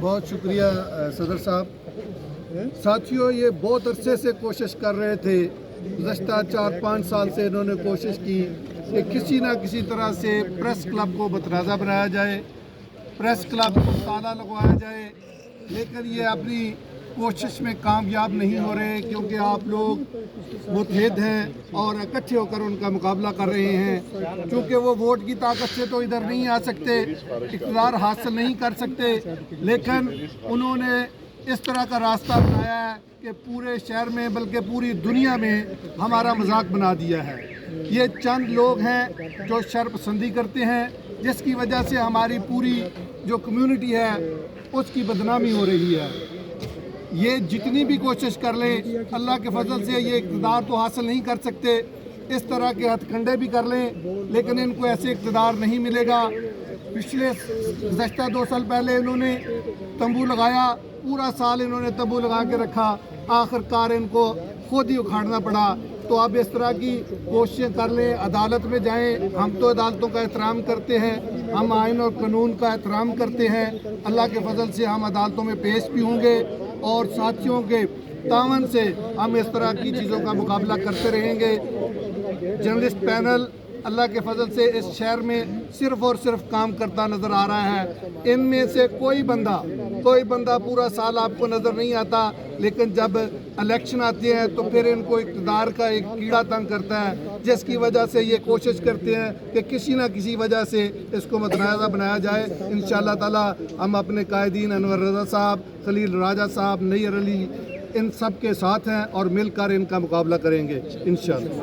बहुत शुक्रिया सदर साहब। साथियों, ये बहुत अरसे से कोशिश कर रहे थे, गुज़श्ता 4-5 साल से इन्होंने कोशिश की कि किसी ना किसी तरह से प्रेस क्लब को मतनाज़ा बनाया जाए, प्रेस क्लब को ताला लगवाया जाए, लेकिन ये अपनी कोशिश में कामयाब नहीं हो रहे क्योंकि आप लोग मुतहद हैं और इकट्ठे होकर उनका मुकाबला कर रहे हैं। क्योंकि वो वोट की ताकत से तो इधर नहीं आ सकते, इक़्तिदार हासिल नहीं कर सकते, लेकिन उन्होंने इस तरह का रास्ता बनाया है कि पूरे शहर में बल्कि पूरी दुनिया में हमारा मजाक बना दिया है। ये चंद लोग हैं जो शर्पसंदी करते हैं, जिसकी वजह से हमारी पूरी जो कम्युनिटी है उसकी बदनामी हो रही है। ये जितनी भी कोशिश कर लें, अल्लाह के फजल से ये इक़्तिदार तो हासिल नहीं कर सकते। इस तरह के हथकंडे भी कर लें लेकिन इनको ऐसे इक़्तिदार नहीं मिलेगा। पिछले गुज़श्ता 2 साल पहले इन्होंने तंबू लगाया, पूरा साल इन्होंने तंबू लगा के रखा, आखिरकार इनको खुद ही उखाड़ना पड़ा। तो आप इस तरह की कोशिशें कर लें, अदालत में जाएं। हम तो अदालतों का एहतराम करते हैं, हम आइन और कानून का एहतराम करते हैं। अल्लाह के फजल से हम अदालतों में पेश भी होंगे और साथियों के तावन से हम इस तरह की चीज़ों का मुकाबला करते रहेंगे। जर्नलिस्ट पैनल अल्लाह के फजल से इस शहर में सिर्फ़ और सिर्फ काम करता नज़र आ रहा है। इनमें से कोई बंदा पूरा साल आपको नज़र नहीं आता, लेकिन जब इलेक्शन आती है तो फिर इनको इक़्तिदार का एक कीड़ा तंग करता है, जिसकी वजह से ये कोशिश करते हैं कि किसी न किसी वजह से इसको मतनाज़ा बनाया जाए। इंशाअल्लाह ताला हम अपने कायदीन अनवर रज़ा साहब, खलील राजा साहब, नैयर अली, इन सब के साथ हैं और मिलकर इनका मुकाबला करेंगे इंशाअल्लाह।